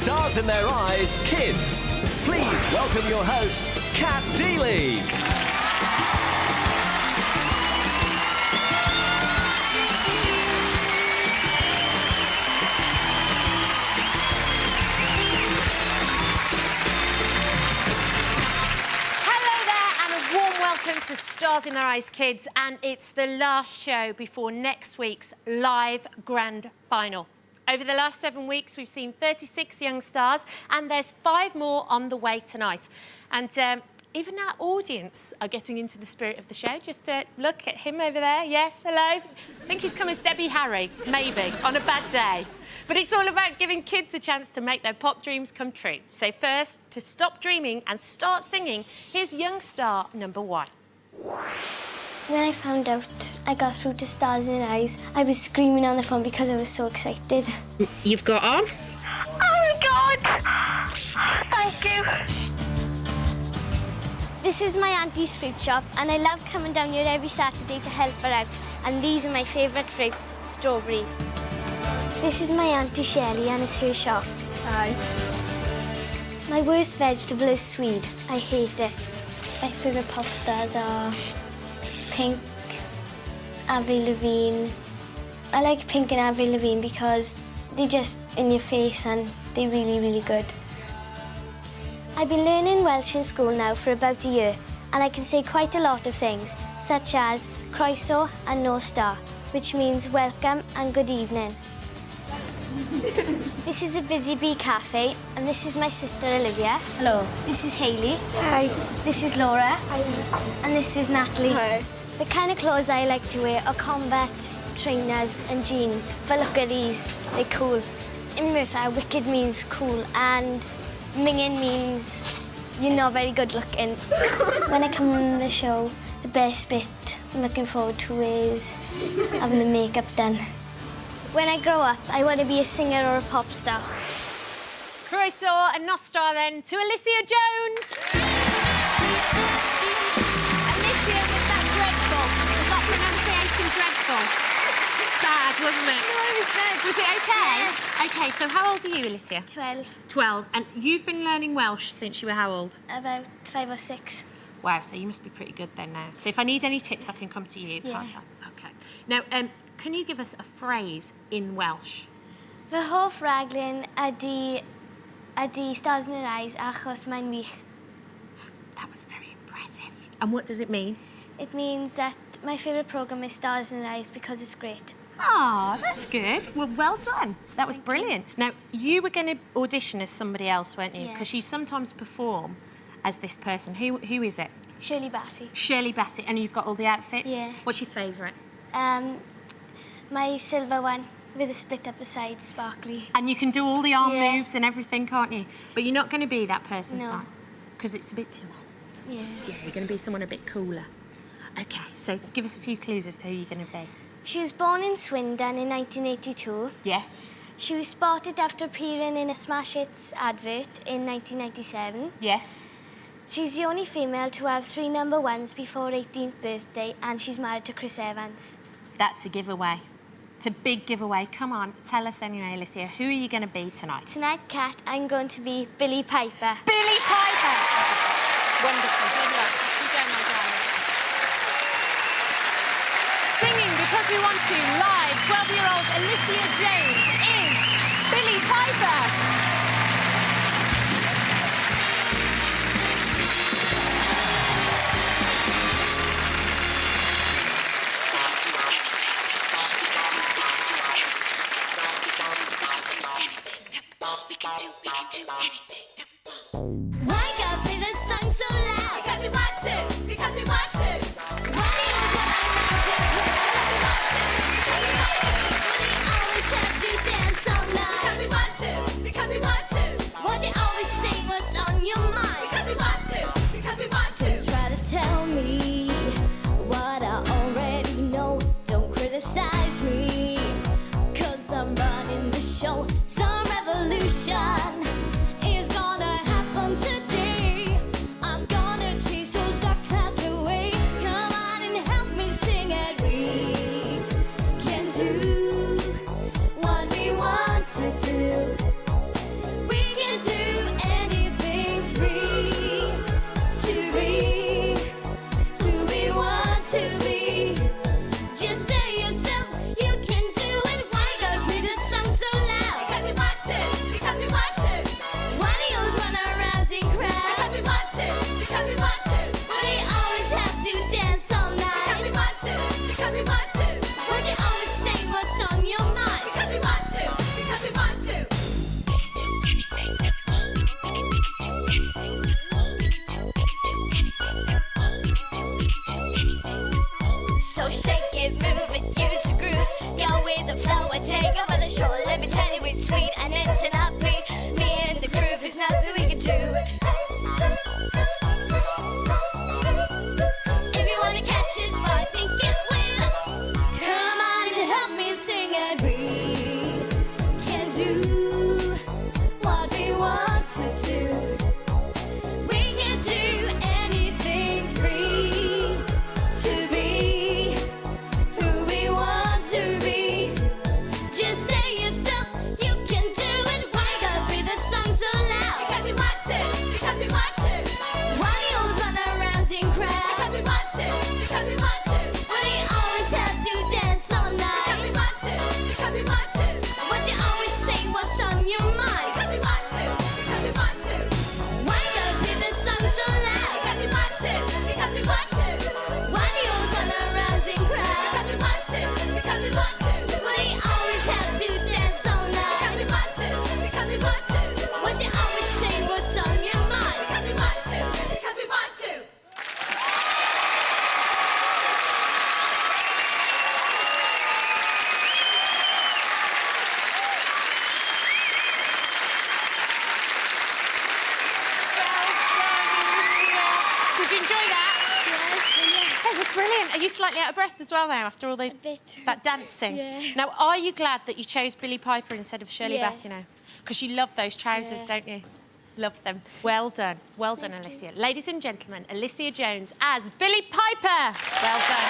Stars in Their Eyes Kids. Please welcome your host, Kat Deely. Welcome to Stars in Their Eyes Kids, and it's the last show before next week's live grand final. Over the last 7 weeks, we've seen 36 young stars, and there's 5 more on the way tonight. And even our audience are getting into the spirit of the show. Just look at him over there. Yes, hello. I think he's come as Debbie Harry, maybe, on a bad day. But it's all about giving kids a chance to make their pop dreams come true. So first, to stop dreaming and start singing, here's young star number 1. When I found out I got through to Stars in Their Eyes, I was screaming on the phone because I was so excited. You've got on? Oh my God! Thank you. This is my auntie's fruit shop, and I love coming down here every Saturday to help her out. And these are my favourite fruits, strawberries. This is my auntie Shelley, and it's her shop. Hi. My worst vegetable is swede. I hate it. My favourite pop stars are Pink, Avril Lavigne. I like Pink and Avril Lavigne because they're just in your face and they're really, really good. I've been learning Welsh in school now for about a year, and I can say quite a lot of things, such as croeso and nos da, which means welcome and good evening. This is a Busy Bee Cafe, and this is my sister Olivia. Hello. This is Hayley. Hi. This is Laura. Hi. And this is Natalie. Hi. The kind of clothes I like to wear are combat trainers and jeans, but look at these, they're cool. In Merthyr, wicked means cool, and minging means you're not very good looking. When I come on the show, the best bit I'm looking forward to is having the makeup done. When I grow up, I want to be a singer or a pop star. Croeso and Nostra then to Alicia Jones. Alicia, was that dreadful? Was that pronunciation dreadful? Bad, wasn't it? No, it was good. Was it okay? Yeah. OK, so how old are you, Alicia? 12. 12. And you've been learning Welsh since you were how old? About 5 or 6. Wow, so you must be pretty good then now. So if I need any tips, I can come to you, can't I? OK. Now, can you give us a phrase in Welsh? Fy hoff raglen ydy Stars in Their Eyes achos mae'n wych. That was very impressive. And what does it mean? It means that my favourite programme is Stars in Their Eyes because it's great. Oh, that's good. Well done. That was brilliant. Now, you were going to audition as somebody else, weren't you? Because you sometimes perform as this person. Who is it? Shirley Bassey. Shirley Bassey. And you've got all the outfits? Yeah. What's your favourite? My silver one with a split up the side, sparkly. And you can do all the arm moves and everything, can't you? But you're not going to be that person, no. Because it's a bit too old. Yeah. Yeah, you're going to be someone a bit cooler. OK, so give us a few clues as to who you're going to be. She was born in Swindon in 1982. Yes. She was spotted after appearing in a Smash Hits advert in 1997. Yes. She's the only female to have 3 number 1s before her 18th birthday, and she's married to Chris Evans. That's a giveaway. It's a big giveaway. Come on, tell us anyway, Alicia. Who are you going to be tonight? Tonight, Kat, I'm going to be Billie Piper. Billie Piper! Wonderful. Good luck. You go, my darling. Singing Because We Want to live, 12-year-old Alicia Jones is Billie Piper. What do you always have to shake it, move it, use the groove. Go with the flow and take over the show. Let me tell you it's sweet and it's not free. Me and the groove, there's nothing we can do. If you wanna catch this vibe, then get with us. Come on and help me sing and we can do what we want to do. We can do anything free to be who we want to be. Just stay yourself, you can do it. Why God be the song so loud? Because we want to, because we want to. Why do you always run around in crowds? Because we want to, because we want to. Why do you always have to dance all night? Because we want to, because we want to. What you always say, what's on your mind? Because we want to, because we want to. Why God be the song so loud? Because we want to, because we want to. Why do you always run around in crowds? Because we want to, because we want to. Why do you always have to dance all night? Because we want to, because we want to. What you always say, what's on your mind? Because we want to, because we want to. Did you enjoy that? That was brilliant. Are you slightly out of breath as well now after all those bit. that dancing? Yeah. Now, are you glad that you chose Billy Piper instead of Shirley Yeah. Bassino? Because you love those trousers, Yeah. don't you? Love them. Well done, Alicia. Ladies and gentlemen, Alicia Jones as Billy Piper. Well done.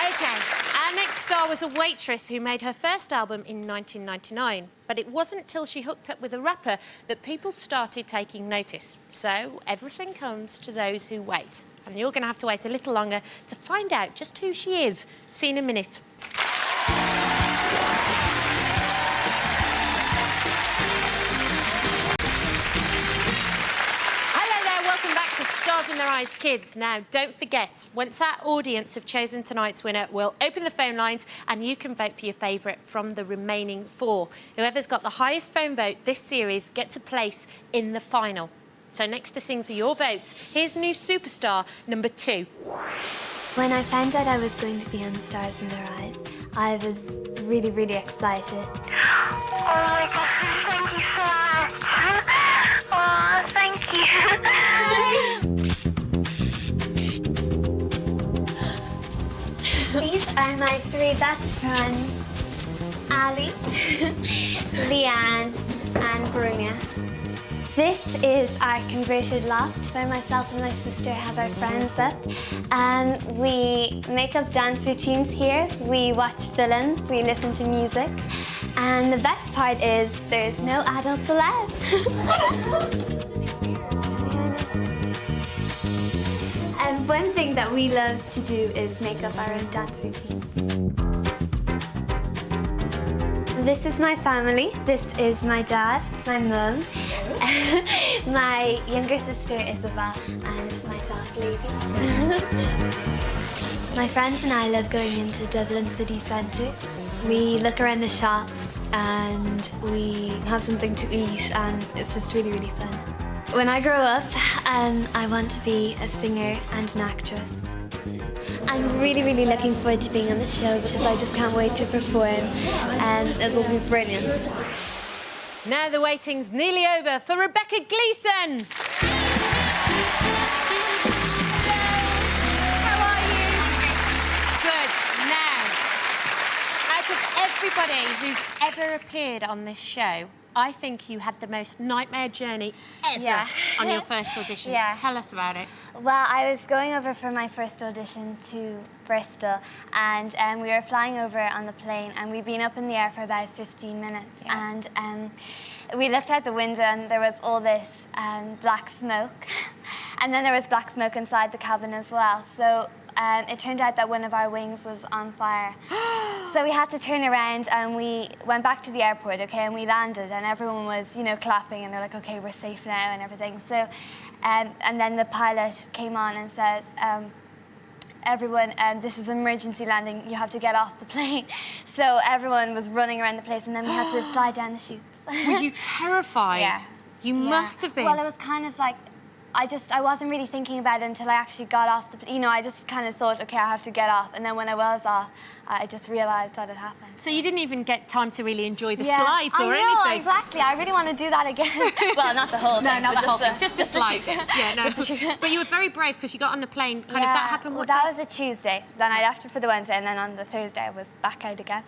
Okay, our next star was a waitress who made her first album in 1999. But it wasn't till she hooked up with a rapper that people started taking notice. So everything comes to those who wait. And you're going to have to wait a little longer to find out just who she is. See you in a minute. Welcome back to Stars in Their Eyes Kids. Now, don't forget, once our audience have chosen tonight's winner, we'll open the phone lines and you can vote for your favourite from the remaining 4. Whoever's got the highest phone vote this series gets a place in the final. So next to sing for your votes, here's new superstar number 2. When I found out I was going to be on Stars in Their Eyes, I was really, really excited. Oh my gosh, thank you so much. Oh, thank you. These are my 3 best friends, Ali, Leanne, and Bruna. This is our converted loft where myself and my sister have our friends up. And we make up dance routines here. We watch films, we listen to music. And the best part is there's no adults allowed. And one thing that we love to do is make up our own dance routine. This is my family. This is my dad, my mum, my younger sister Isabel, and my dog Lady. My friends and I love going into Dublin city centre. We look around the shops and we have something to eat, and it's just really, really fun. When I grow up, I want to be a singer and an actress. I'm really, really looking forward to being on the show because I just can't wait to perform, and it will be brilliant. Now the waiting's nearly over for Rebecca Gleeson. How are you? Good. Now, out of everybody who's ever appeared on this show, I think you had the most nightmare journey ever on your first audition. Yeah. Tell us about it. Well, I was going over for my first audition to Bristol, and we were flying over on the plane, and we'd been up in the air for about 15 minutes. Yeah. And we looked out the window, and there was all this black smoke. And then there was black smoke inside the cabin as well. So it turned out that one of our wings was on fire. So we had to turn around and we went back to the airport, okay, and we landed and everyone was, you know, clapping and they're like, okay, we're safe now and everything. So, and then the pilot came on and says, everyone, this is emergency landing, you have to get off the plane. So everyone was running around the place and then we had to slide down the chutes. Were you terrified? Yeah. You must have been. Well, it was kind of like, I wasn't really thinking about it until I actually got off the, you know, I just kind of thought, okay, I have to get off. And then when I was off, I just realised that it happened. So you didn't even get time to really enjoy the Yeah, slides or I know, anything? exactly. I really want to do that again. Well, not the whole thing. No, not the whole thing. Just the just the slide. shoot. Yeah, no. Just the shoot. But you were very brave because you got on the plane. Kind of that happened. Well, What that day? was a Tuesday. Then I left it for the Wednesday, and then on the Thursday I was back out again.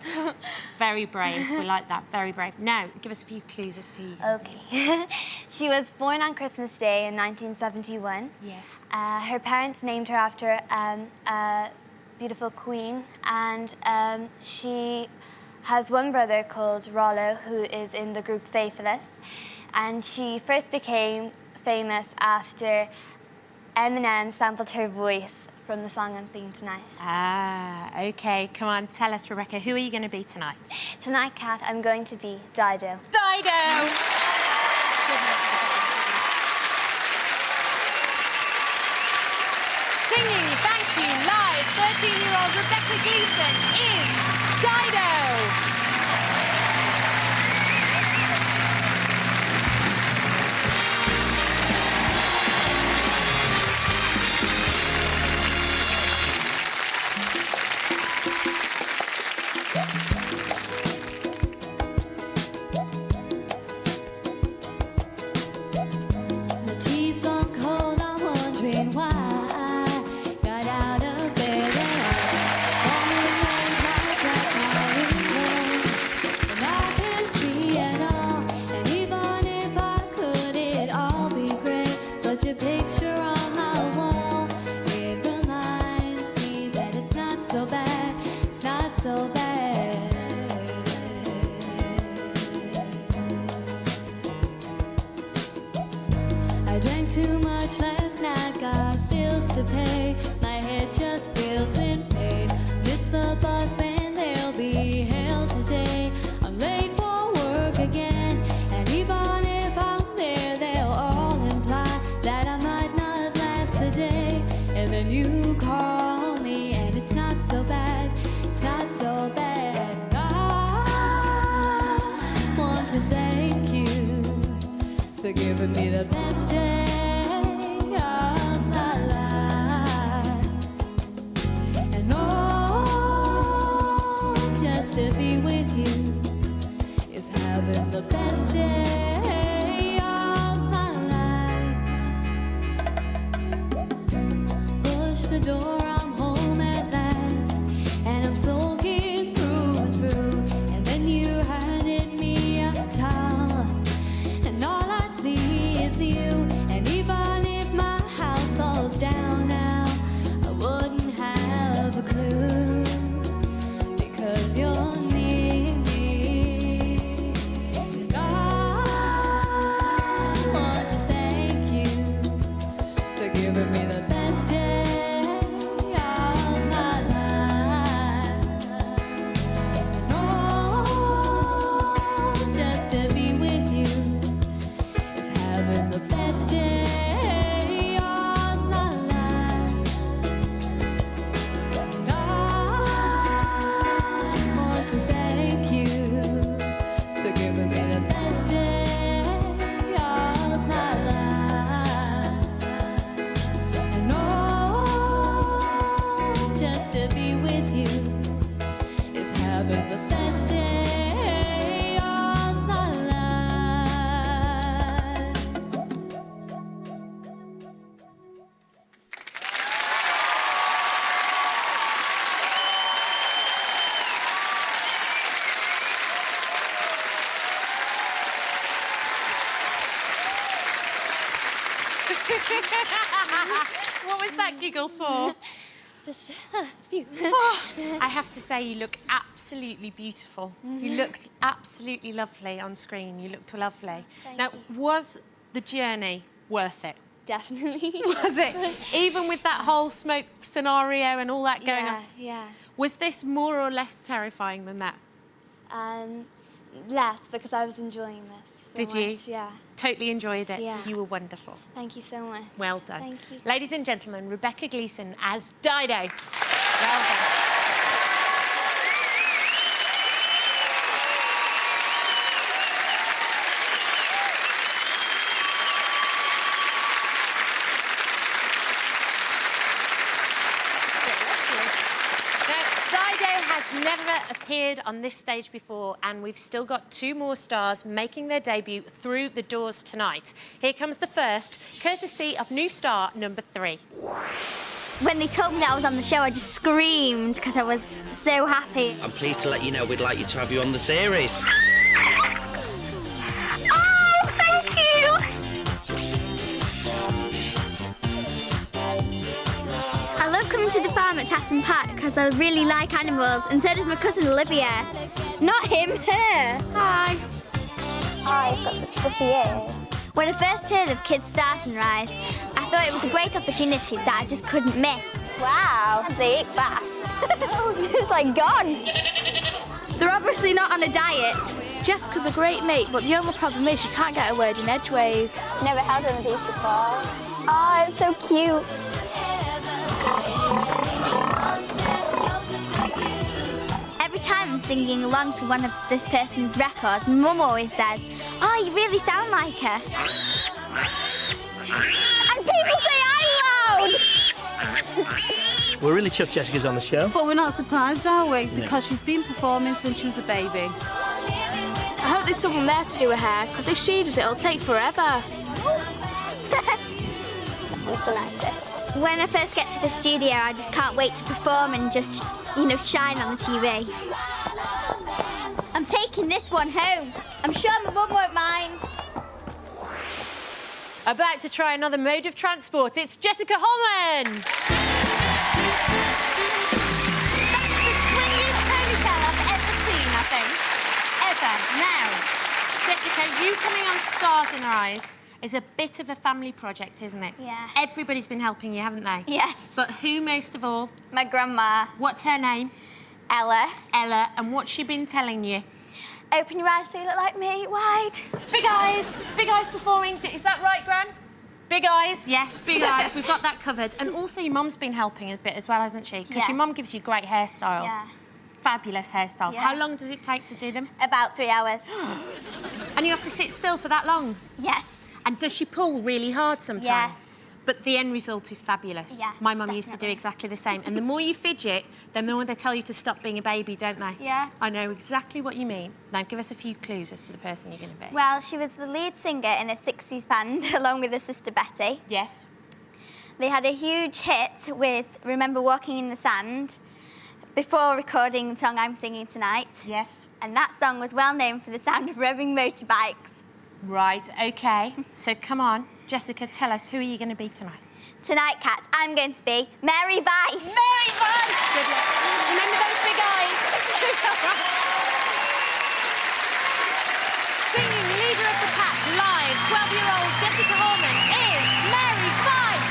Very brave. We like that. Very brave. Now, give us a few clues as to you. Okay. She was born on Christmas Day in 1971. Yes. Her parents named her after a beautiful queen, and she has one brother called Rollo, who is in the group Faithless, and she first became famous after Eminem sampled her voice from the song I'm singing tonight. Ah, okay. Come on, tell us, Rebecca, who are you going to be tonight? Tonight, Kat, I'm going to be Dido. Dido! Singing Thank You live, 13-year-old Rebecca Gleeson is Dido! The tea's gone cold, I'm wondering why I got out of bed all the night lights like my window, and I can't see at all. And even if I could, it'd all be great. But your picture on my wall, it reminds me that it's not so bad. It's not so bad. I drank too much last night, got bills to pay. My head just feels in pain. Missed the bus and there'll be hell today. I'm late for work again, and even if I'm there, they'll all imply that I might not last the day. And then you call me, and it's not so bad. It's not so bad. I want to thank you for giving me the best day of my life. And oh, just to be with you is having the best day of my life. Push the door, I'm home at last, and I'm soaking through and through. And then you handed me a towel, and all I see is you. And even if my house falls down now, I wouldn't have a clue, because you're near me. And I want to thank you for giving me the best day of my life. And oh, just to be with you is having the best day of my life. And I want to thank you for giving me the best day of my life. And oh, just to be with you is having the best day of my life. What was that giggle for? Just a few. I have to say, you look absolutely beautiful. You looked absolutely lovely on screen. You looked lovely. Thank Now, you. was the journey worth it? Definitely. Was it? Even with that whole smoke scenario and all that going on? Yeah. Was this more or less terrifying than that? Less, because I was enjoying this. Did you? much, yeah. Totally enjoyed it. Yeah. You were wonderful. Thank you so much. Well done. Thank you. Ladies and gentlemen, Rebecca Gleeson as Dido. Well done. Dido has never appeared on this stage before, and we've still got 2 more stars making their debut through the doors tonight. Here comes the first, courtesy of new star number 3. When they told me that I was on the show, I just screamed because I was so happy. I'm pleased to let you know we'd like you to have you on the series. Oh, thank you! I love coming to the farm at Tatton Park because I really like animals, and so does my cousin Olivia. Not him, her. Hi. Oh, he's got such fluffy ears. When I first heard of Kids Start and Rise, I thought it was a great opportunity that I just couldn't miss. Wow, they eat fast. It's like gone. They're obviously not on a diet. Jessica's a great mate, but the only problem is she can't get a word in edgeways. Never held one of these before. Oh, it's so cute. Every time I'm singing along to one of this person's records, my mum always says, "Oh, you really sound like her." And people say I'm loud! We're really chuffed Jessica's on the show. But we're not surprised, are we? Because she's been performing since she was a baby. I hope there's someone there to do her hair, because if she does it, it'll take forever. It's the nicest. When I first get to the studio, I just can't wait to perform and just, shine on the TV. I'm taking this one home. I'm sure my mum won't mind. About to try another mode of transport, it's Jessica Holman. That's the swingiest ponytail I've ever seen, I think. Ever. Now, Jessica, you coming on Stars in Our Eyes is a bit of a family project, isn't it? Yeah. Everybody's been helping you, haven't they? Yes. But who most of all? My grandma, What's her name? Ella. Ella. And what's she been telling you? Open your eyes so you look like me, wide. Big eyes performing. Is that right, Gran? Big eyes, yes, big eyes. We've got that covered. And also your mum's been helping a bit as well, hasn't she? Because Yeah. your mum gives you great hairstyle. Yeah. Fabulous hairstyles. Yeah. How long does it take to do them? About 3 hours. And you have to sit still for that long? Yes. And does she pull really hard sometimes? Yes. But the end result is fabulous. Yeah, My mum used to do definitely. exactly the same. And the more you fidget, the more they tell you to stop being a baby, don't they? Yeah. I know exactly what you mean. Now give us a few clues as to the person you're going to be. Well, she was the lead singer in a 60s band along with her sister Betty. Yes. They had a huge hit with Remember Walking in the Sand before recording the song I'm singing tonight. Yes. And that song was well known for the sound of revving motorbikes. Right, OK. So come on, Jessica, tell us, who are you going to be tonight? Tonight, Kat, I'm going to be Mary Vice. Mary Vice! Good luck. Remember those big eyes? Singing Leader of the Pack live, 12-year-old Jessica Holman is Mary Vice.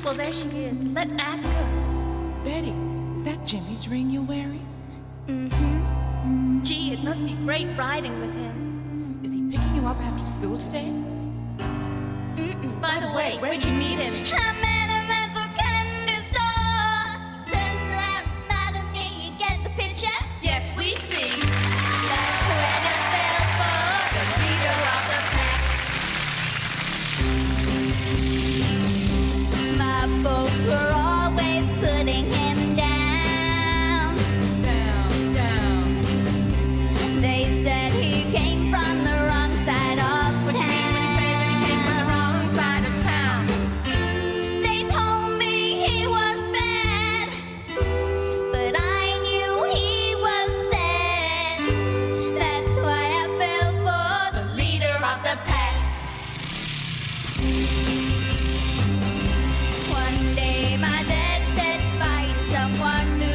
Well, there she is. Let's ask her. Betty, is that Jimmy's ring you're wearing? Mm-hmm. Gee, it must be great riding with him. Is he picking you up after school today? By the way, where'd you meet him? I met him at the candy store. Turned around and smiled at me. You get the picture? Yes, we see. That's when I fell for The leader of the pack. my folks were always putting him down. Down, down. They said he came from the wrong side of What you mean when you say that he came from the wrong side of town? They told me he was bad, but I knew he was sad. That's why I fell for The leader of the pack. One day my dad said find someone new.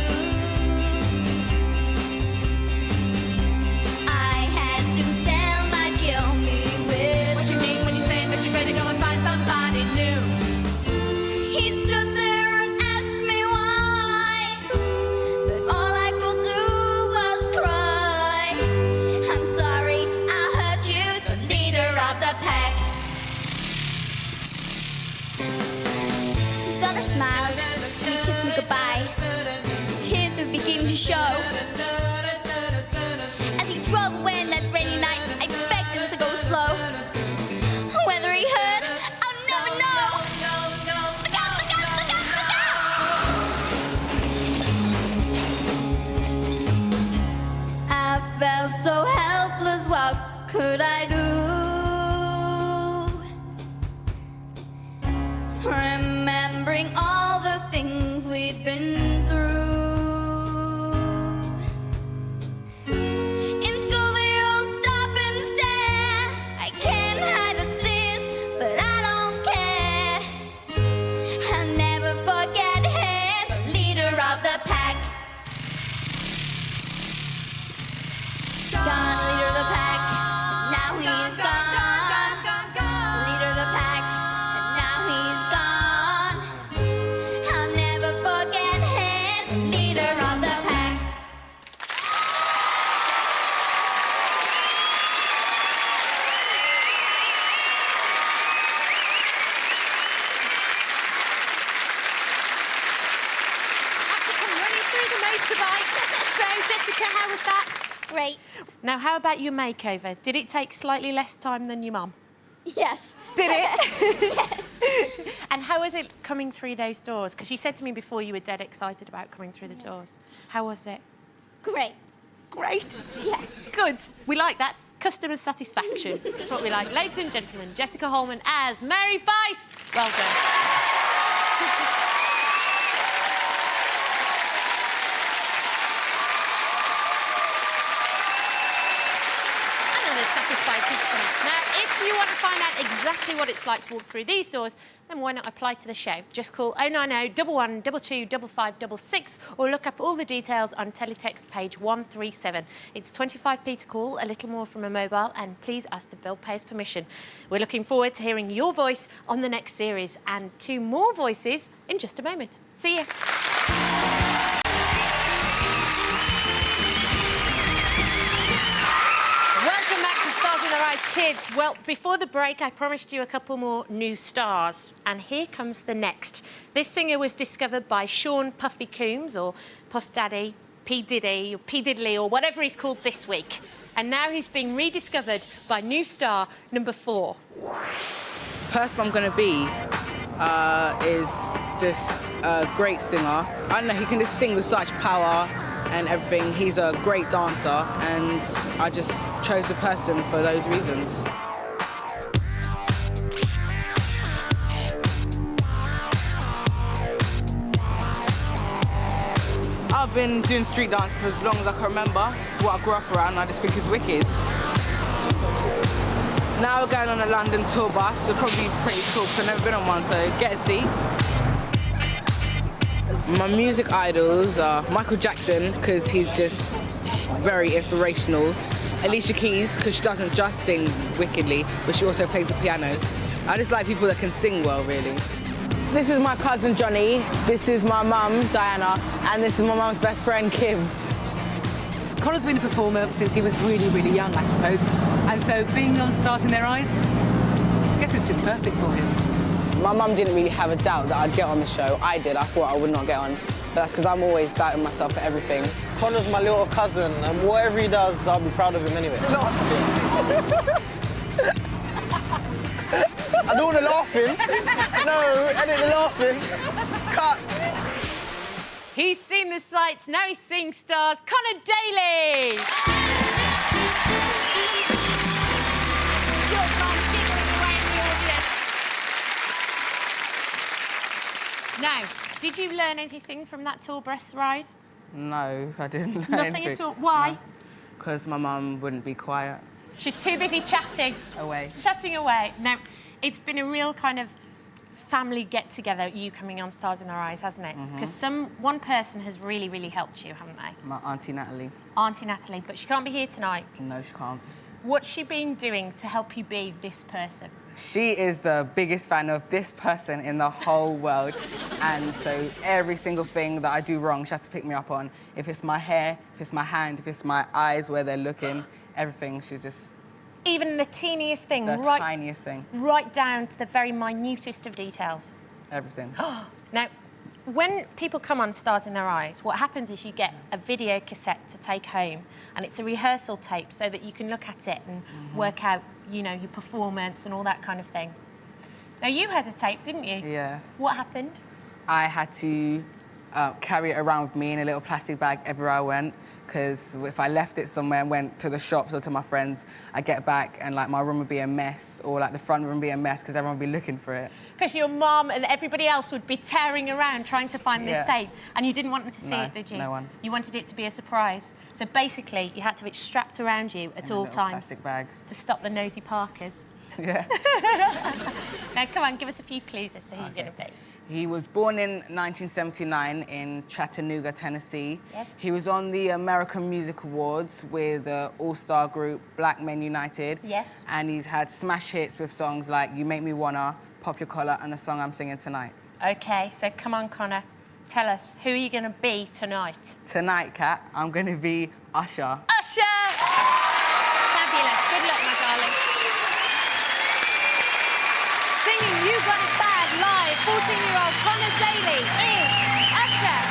I had to tell my Jimmy with What you mean when you say that you better go your show. As he drove away on that rainy night, I begged him to go slow. Whether he heard, I'll never know. Look out, look out, look out, look out! I felt so helpless, what could I do? Remembering all the things we'd been through. In school they all stop and stare. I can't hide the tears, but I don't care. I'll never forget him, leader of the pack. Gone, leader of the pack, now he's gone. Leader of the pack, now he's gone. I'll never forget him, leader of the pack. Had to come running through the motorbike. So, Jessica, how was that? Great. Now, how about your makeover? Did it take slightly less time than your mum? Yes. Did it? And how was it coming through those doors? Because you said to me before you were dead excited about coming through the doors. How was it? Great. Great. Yeah. Good. We like that. Customer satisfaction. That's what we like. Ladies and gentlemen, Jessica Holman as Mary Weiss. Well done. Another satisfied customer. Now, if you want to find out exactly what it's like to walk through these doors, then why not apply to the show? Just call 090 11 22 5566 or look up all the details on teletext page 137. It's 25p to call, a little more from a mobile, and please ask the bill payer's permission. We're looking forward to hearing your voice on the next series and 2 more voices in just a moment. See you. Welcome back to Stars in Their Eyes Kids. Well, before the break, I promised you a couple more new stars, and here comes the next. This singer was discovered by Sean Puffy Coombs, or Puff Daddy, P. Diddy, or P. Diddley, or whatever he's called this week. And now he's being rediscovered by new star number 4. Person I'm going to be is just a great singer. I don't know, he can just sing with such power and everything. He's a great dancer, and I just chose the person for those reasons. I've been doing street dance for as long as I can remember. It's what I grew up around, and I just think it's wicked. Now we're going on a London tour bus, so probably pretty cool because I've never been on one, so get a seat. My music idols are Michael Jackson, because he's just very inspirational. Alicia Keys, because she doesn't just sing wickedly, but she also plays the piano. I just like people that can sing well, really. This is my cousin Johnny, this is my mum, Diana, and this is my mum's best friend, Kim. Connor's been a performer since he was really, really young, I suppose. And so being on Stars in Their Eyes, I guess it's just perfect for him. My mum didn't really have a doubt that I'd get on the show. I did. I thought I would not get on. But that's because I'm always doubting myself for everything. Connor's my little cousin, and whatever he does, I'll be proud of him anyway. I don't want the laughing. No, edit the laughing. Cut. He's seen the sights, now he's seeing stars. Connor Daly! Now, did you learn anything from that tall breast ride? No, I didn't learn Nothing anything. at all. Why? Because my mum wouldn't be quiet. She's too busy chatting. Away. Chatting away. Now, it's been a real kind of family get-together, you coming on Stars in Their Eyes, hasn't it? Because one person has really, really helped you, haven't they? My Auntie Natalie. Auntie Natalie, but she can't be here tonight. No, she can't. What's she been doing to help you be this person? She is the biggest fan of this person in the whole world. And so every single thing that I do wrong, she has to pick me up on. If it's my hair, if it's my hand, if it's my eyes where they're looking, everything, she's just... Even the teeniest thing, the tiniest thing. Right down to the very minutest of details. Everything. Now, when people come on Stars in Their Eyes, what happens is you get a video cassette to take home, and it's a rehearsal tape so that you can look at it and work out, you know, your performance and all that kind of thing. Now, you had a tape, didn't you? Yes. What happened? I had to carry it around with me in a little plastic bag everywhere I went, because if I left it somewhere and went to the shops or to my friends, I'd get back and like my room would be a mess, or like the front room would be a mess because everyone would be looking for it. Because your mum and everybody else would be tearing around trying to find this tape, and you didn't want them to see it, did you? No one. You wanted it to be a surprise. So basically, you had to have it strapped around you at all times. Plastic bag. To stop the nosy Parkers. Yeah. Now, come on, give us a few clues as to who you're going to be. He was born in 1979 in Chattanooga, Tennessee. Yes. He was on the American Music Awards with the all-star group Black Men United. Yes. And he's had smash hits with songs like You Make Me Wanna, Pop Your Collar, and the song I'm singing tonight. OK, so come on, Connor. Tell us, who are you going to be tonight? Tonight, Kat, I'm going to be Usher. Usher! Fabulous. Good luck, my darling. Singing You Got It Bad live, 14-year-old Connor Daly is Usher.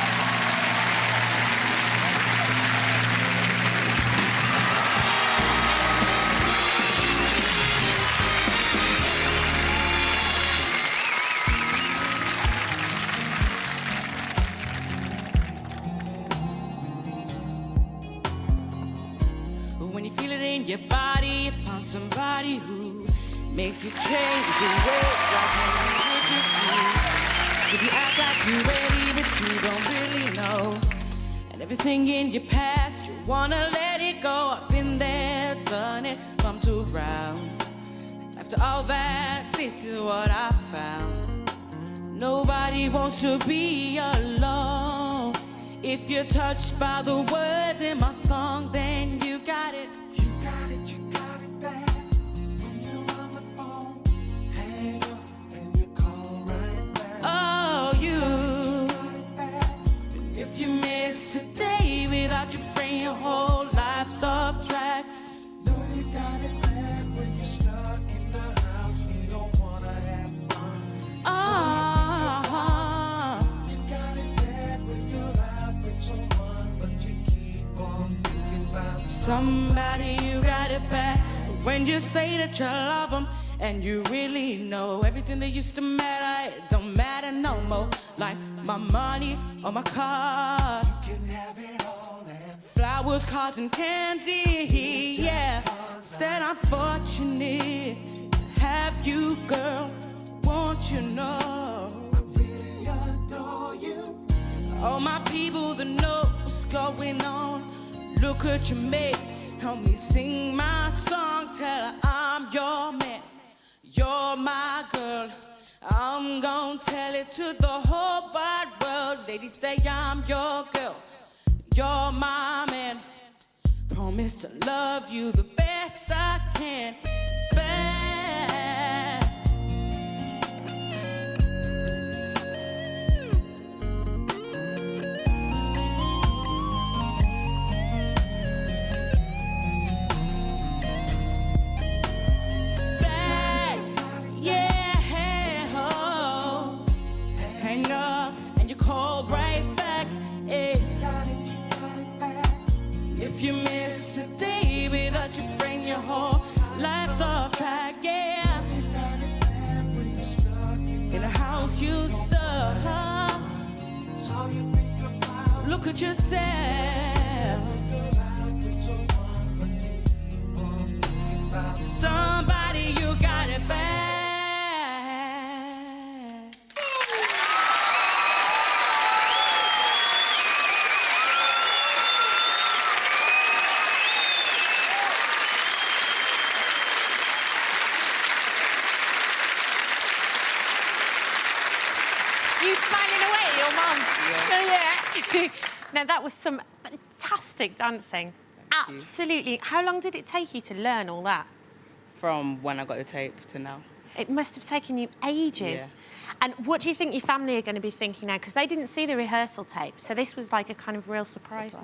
When you feel it in your body, you found somebody who makes you change the way like what you do. If you act like you're ready, but you don't really know, and everything in your past, you wanna let it go. I've been there, done it, bumped around. After all that, this is what I found. Nobody wants to be alone. If you're touched by the words in my song, then you got it. You got it bad. When you're on the phone, hang up and you call right back. Oh, you got it bad. If you miss a day without your friend, your whole life's off track. No, you got it bad when you're stuck in the house, you don't wanna have fun. You got it bad when you're out with someone, but you keep on thinking about somebody. You got it bad when you say that you love them, and you really know everything that used to matter, it don't matter no more. Like my money or my cars, you can have it all. Flowers, cards, and candy, yeah. Said I'm fortunate to have you, girl. Won't you know I really adore you? All my people that know what's going on, look what you made. Help me sing my song, tell her I'm your man, you're my girl. I'm gonna tell it to the whole wide world. Ladies say I'm your girl, you're my man. Promise to love you the best I can. If you miss a day without your friend, your whole life's off track, yeah. In a house you stuck, look at yourself. Somebody, you got it bad. You smiling away, your mum? Yeah. Oh, yeah. Now, that was some fantastic dancing. Absolutely. How long did it take you to learn all that? From when I got the tape to now. It must have taken you ages. Yeah. And what do you think your family are going to be thinking now? Because they didn't see the rehearsal tape, so this was like a kind of real surprise.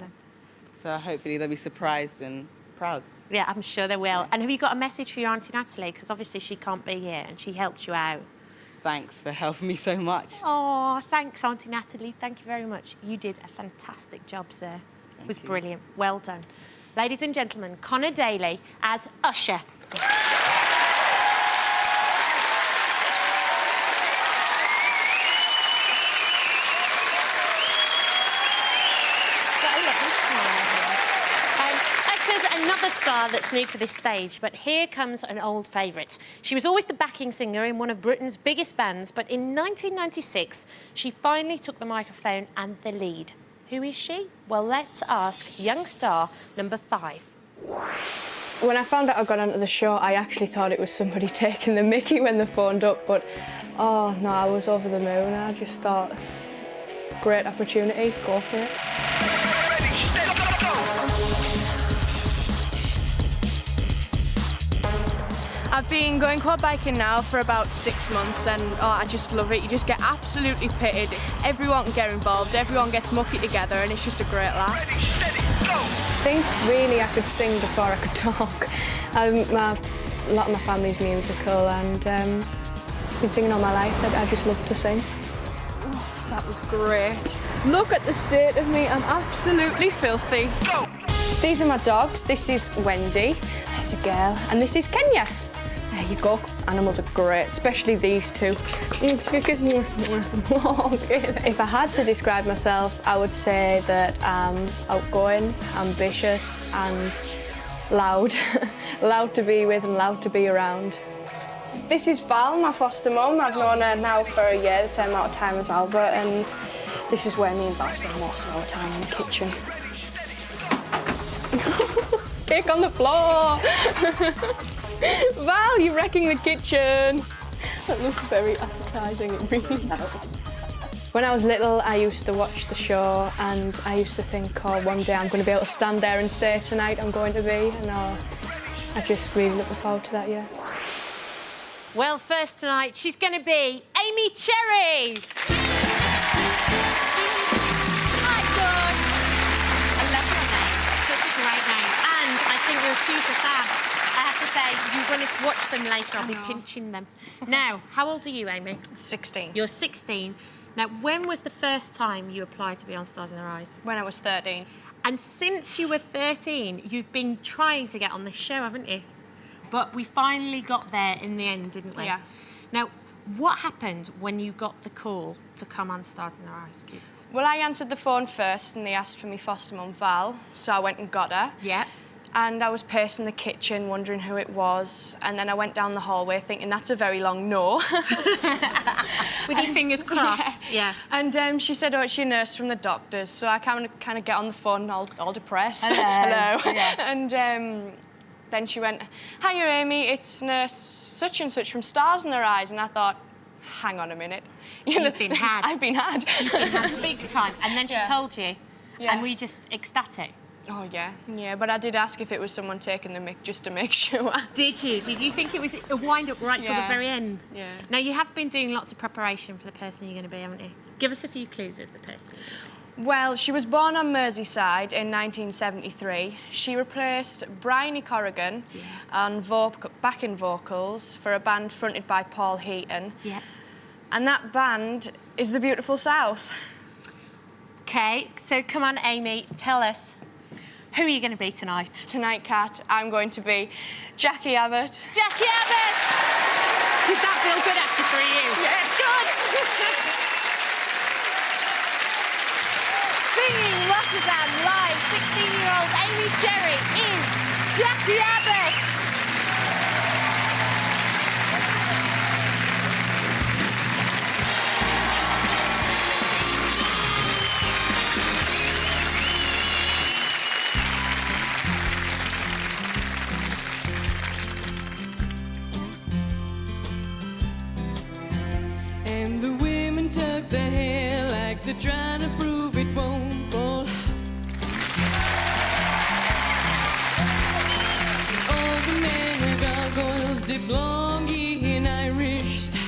So hopefully they'll be surprised and proud. Yeah, I'm sure they will. Yeah. And have you got a message for your Auntie Natalie? Because obviously she can't be here and she helped you out. thanks for helping me so much. Oh, thanks, Auntie Natalie. Thank you very much. You did a fantastic job, sir. It was brilliant. Well done. Ladies and gentlemen, Connor Daly as Usher. Another star that's new to this stage, but here comes an old favourite. She was always the backing singer in one of Britain's biggest bands, but in 1996, she finally took the microphone and the lead. Who is she? Well, let's ask young star number 5. When I found out I got onto the show, I actually thought it was somebody taking the mickey when they phoned up, but oh no, I was over the moon. I just thought, great opportunity, go for it. I've been going quad biking now for about 6 months and I just love it. You just get absolutely pitted. Everyone can get involved, everyone gets mucky together and it's just a great laugh. I think really I could sing before I could talk. A lot of my family's musical and I've been singing all my life. I just love to sing. Oh, that was great. Look at the state of me, I'm absolutely filthy. These are my dogs. This is Wendy, there's a girl, and this is Kenya. There you go. Animals are great, especially these two. If I had to describe myself, I would say that I'm outgoing, ambitious and loud. Loud to be with and loud to be around. This is Val, my foster mum. I've known her now for a year, the same amount of time as Albert, and this is where me and Val spend most of our time in the kitchen. Cake on the floor! Val, you're wrecking the kitchen! That looks very appetising, it really does. When I was little, I used to watch the show and I used to think, oh, one day I'm going to be able to stand there and say tonight I'm going to be, and I'm just really looking forward to that, yeah. Well, first tonight, she's going to be Amy Cherry. Hi, Dawn. I love your name. Such a great name. And I think your shoes are fab. I have to say, you're going to watch them later. I'll be pinching them. Now, how old are you, Amy? 16. You're 16. Now, when was the first time you applied to be on Stars in Their Eyes? When I was 13. And since you were 13, you've been trying to get on this show, haven't you? But we finally got there in the end, didn't we? Yeah. Now, what happened when you got the call to come on Stars in Their Eyes, kids? Well, I answered the phone first and they asked for me foster mum Val, so I went and got her. Yeah. And I was pacing the kitchen, wondering who it was, and then I went down the hallway thinking, that's a very long no. With your fingers crossed. Yeah. And she said, oh, it's your nurse from the doctors, so I kind of get on the phone all depressed. Hello. Hello. Yeah. And then she went, hiya, Amy, it's nurse such and such from Stars in Their Eyes, and I thought, hang on a minute. You've been had. I've been had. You've been had big time. And then she told you, and were you just ecstatic? Oh, yeah. Yeah, but I did ask if it was someone taking the mick just to make sure. Did you? Did you think it was a wind-up right till the very end? Yeah. Now, you have been doing lots of preparation for the person you're going to be, haven't you? Give us a few clues as the person you're going to be. Well, she was born on Merseyside in 1973. She replaced Bryony Corrigan on backing vocals for a band fronted by Paul Heaton. Yeah. And that band is The Beautiful South. OK, so come on, Amy, tell us, who are you going to be tonight? Tonight, Kat, I'm going to be Jackie Abbott. Jackie Abbott! Did that feel good after 3 years? Yeah. Good! Singing Rotterdam live, 16-year-old Amy Cherry is Jackie Abbott! And the women tuck their hair like they're trying to prove it won't fall. All the men are gargoyles, dip longy in Irish style.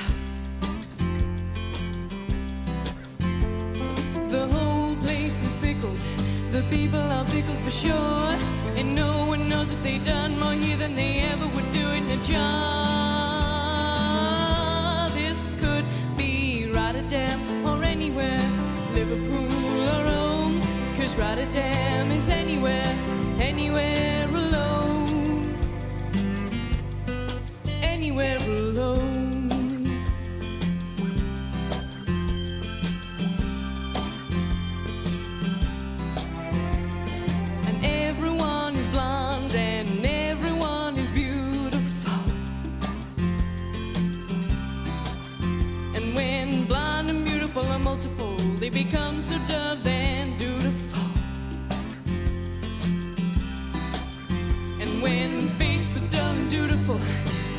The whole place is pickled, the people are pickles for sure. And no one knows if they done more here than they ever would do in a jar. This could Liverpool or Rome, 'cause Rotterdam is anywhere, anywhere alone, anywhere alone. And everyone is blonde and everyone is beautiful. And when blonde and beautiful are multiple, they become so dull and dutiful. And when face the dull and dutiful,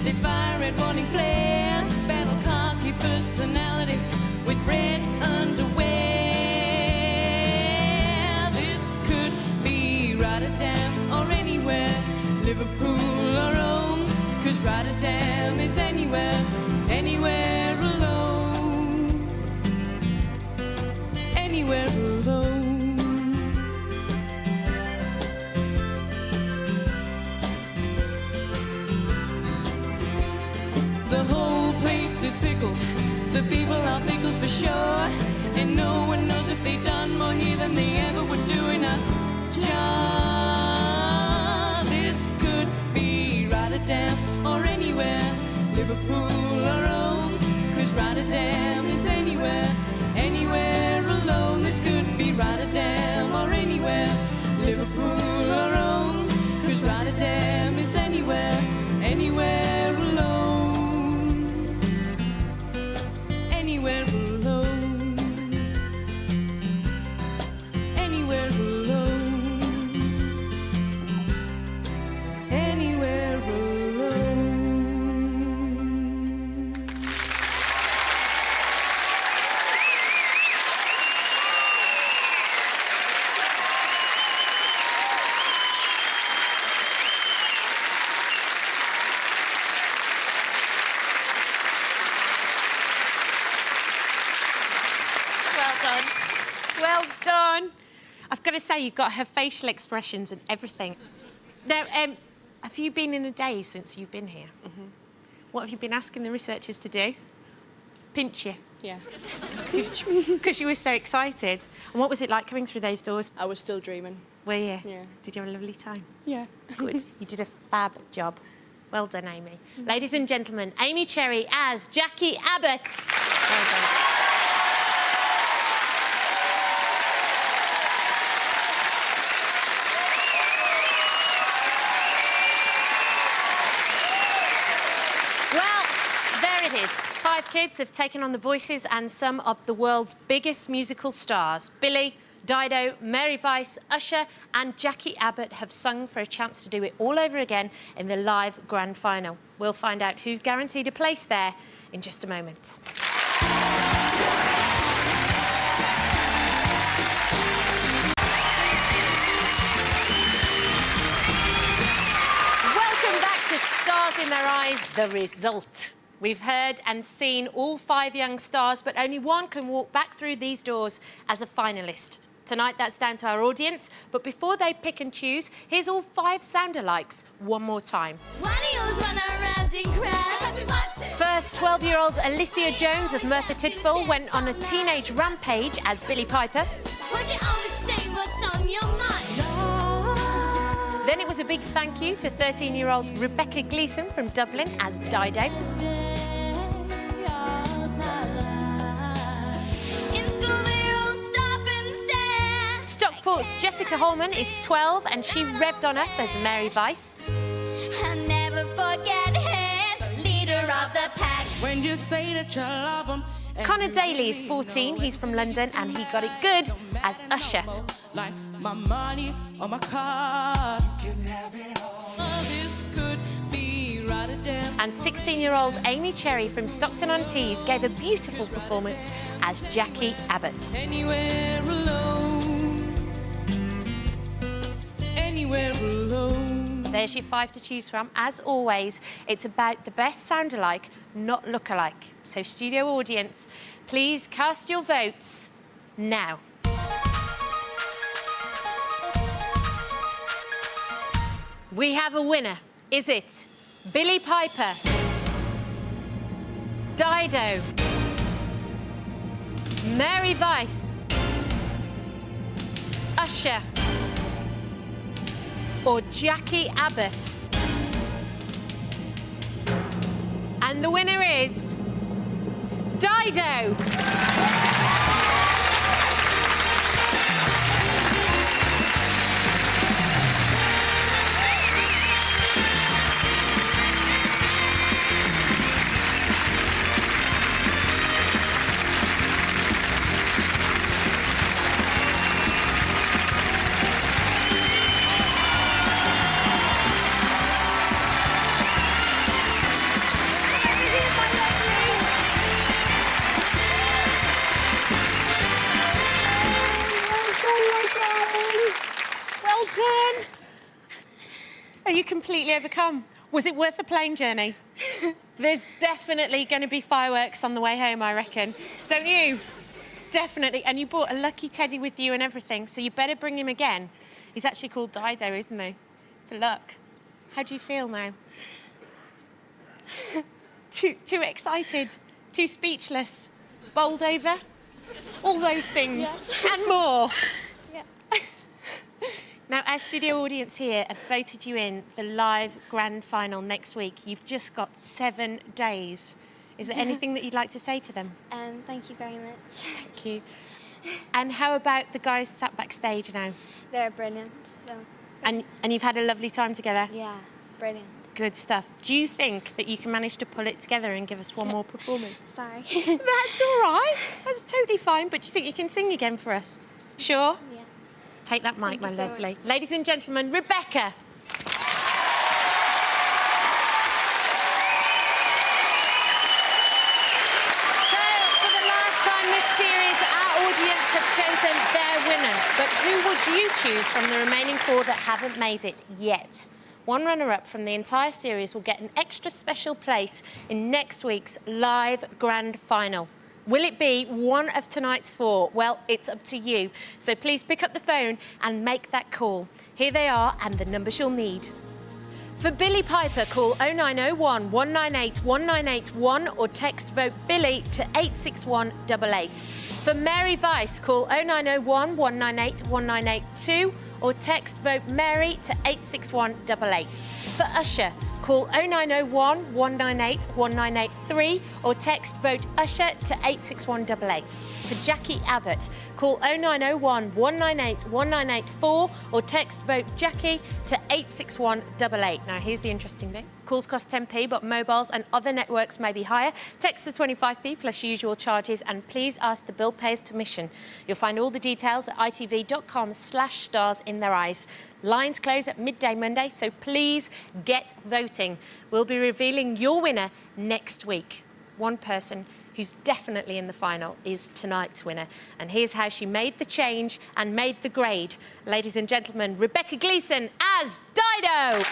they fire at warning flares, battle cocky personality with red underwear. This could be Rotterdam or anywhere, Liverpool or Rome, 'cause Rotterdam is anywhere, anywhere alone, anywhere alone. The whole place is pickled, the people are pickles for sure, and no one knows if they done more here than they ever would do in a jar. This could be Rotterdam or anywhere, Liverpool or Rome, 'cause Rotterdam is anywhere, anywhere alone. This could be Rotterdam or anywhere, Liverpool or Rome, 'cause Rotterdam is anywhere, anywhere alone, anywhere alone, anywhere alone, anywhere alone. Well done. Well done. I've got to say, you've got her facial expressions and everything. Now, have you been in a daze since you've been here? Mm-hmm. What have you been asking the researchers to do? Pinch you. Yeah. Because you were so excited. And what was it like coming through those doors? I was still dreaming. Were you? Yeah. Did you have a lovely time? Yeah. Good. You did a fab job. Well done, Amy. Ladies and gentlemen, Amy Cherry as Jackie Abbott. Well done. Well, there it is. 5 kids have taken on the voices and some of the world's biggest musical stars. Billy, Dido, Mary Vice, Usher and Jackie Abbott have sung for a chance to do it all over again in the live grand final. We'll find out who's guaranteed a place there in just a moment. Welcome back to Stars in Their Eyes, the result. We've heard and seen all 5 young stars, but only one can walk back through these doors as a finalist. Tonight, that's down to our audience, but before they pick and choose, here's all 5 sound-alikes one more time. First, 12-year-old Alicia Jones of Merthyr Tydfil went on a teenage rampage as Billie Piper. Then it was a big thank you to 13-year-old Rebecca Gleeson from Dublin as Dido. Stockport's Jessica Holman is 12 and she revved on up as Mary Vice. I'll never forget him, leader of the pack. When you say that you love him. Connor Daly is 14, he's from London and he got it good as Usher. Like my money or my cars. Oh, this could be Rotterdam. And 16-year-old Amy Cherry from Stockton-on-Tees gave a beautiful performance as Jackie Abbott. Anywhere alone. Anywhere alone. There's your 5 to choose from. As always, it's about the best sound-alike, not look-alike. So, studio audience, please cast your votes now. We have a winner. Is it Billie Piper, Dido, Mary Vice, Usher or Jackie Abbott? And the winner is Dido. Well done. Are you completely overcome? Was it worth the plane journey? There's definitely going to be fireworks on the way home, I reckon. Don't you? Definitely. And you brought a lucky teddy with you and everything, so you better bring him again. He's actually called Dido, isn't he? For luck. How do you feel now? Too excited? Too speechless? Bowled over? All those things and more. Now, our studio audience here have voted you in the live grand final next week. You've just got 7 days. Is there anything that you'd like to say to them? Thank you very much. Thank you. And how about the guys sat backstage now? They're brilliant. So. And you've had a lovely time together? Yeah, brilliant. Good stuff. Do you think that you can manage to pull it together and give us one more performance? Sorry. That's all right. That's totally fine. But do you think you can sing again for us? Sure? Yeah. Take that mic, Thank my you so lovely. much. Ladies and gentlemen, Rebecca. So, for the last time this series, our audience have chosen their winner. But who would you choose from the remaining 4 that haven't made it yet? One runner-up from the entire series will get an extra special place in next week's live grand final. Will it be one of tonight's 4? Well, it's up to you. So please pick up the phone and make that call. Here they are and the numbers you'll need. For Billy Piper, call 0901 198 1981 or text vote Billy to 86188. For Mary Weiss, call 0901 198 1982 or text vote Mary to 86188. For Usher, call 0901 198 1983 or text vote Usher to 86188. For Jackie Abbott, call 0901 198 1984 or text vote Jackie to 86188. Now here's the interesting bit. Calls cost 10p, but mobiles and other networks may be higher. Texts are 25p plus usual charges, and please ask the bill payer's permission. You'll find all the details at itv.com/stars in their eyes. Lines close at midday Monday, so please get voting. We'll be revealing your winner next week. One person who's definitely in the final is tonight's winner. And here's how she made the change and made the grade. Ladies and gentlemen, Rebecca Gleeson as Dido.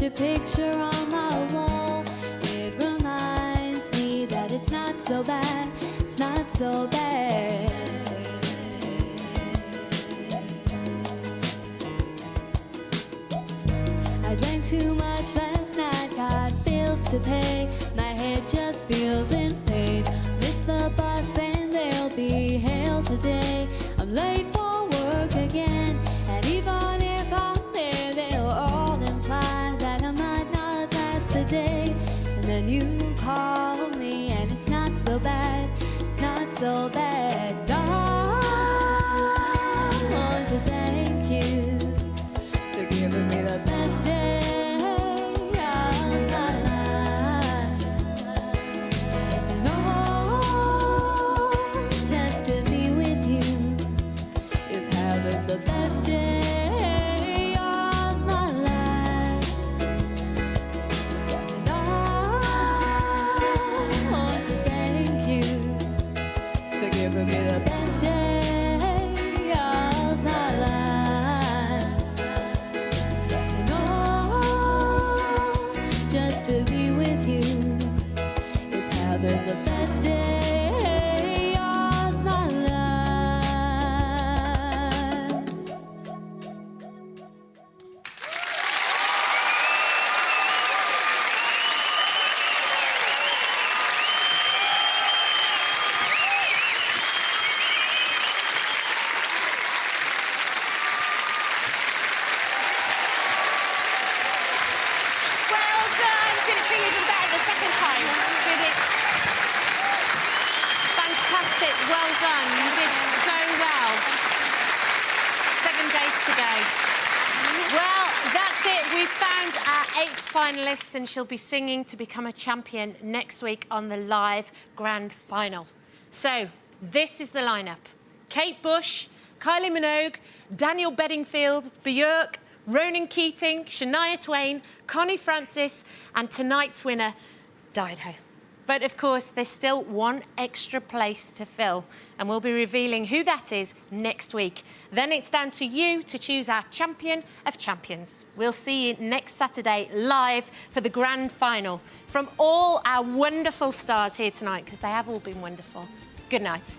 Your picture on my wall, it reminds me that it's not so bad, it's not so bad. I drank too much last night, got bills to pay, my head just feels in pain. Miss the bus and there'll be hell today, I'm late for work again, and even if I'm there, they'll all imply that I might not last the day. And then you call me and it's not so bad, it's not so bad. I want to thank you for giving me the best day of my life. And oh, just to be with you is having the best day of my life. And I want to thank you for giving me the best day of my life. last day of my life. Well done. Did it feel even better the second time? Did it? Fantastic. Well done. You did so well. 7 days to go. Well, that's it. We've found our 8th finalist and she'll be singing to become a champion next week on the live grand final. So, this is the lineup. Kate Bush, Kylie Minogue, Daniel Bedingfield, Björk, Ronan Keating, Shania Twain, Connie Francis, and tonight's winner, Dido. But of course, there's still one extra place to fill, and we'll be revealing who that is next week. Then it's down to you to choose our champion of champions. We'll see you next Saturday live for the grand final. From all our wonderful stars here tonight, because they have all been wonderful. Good night.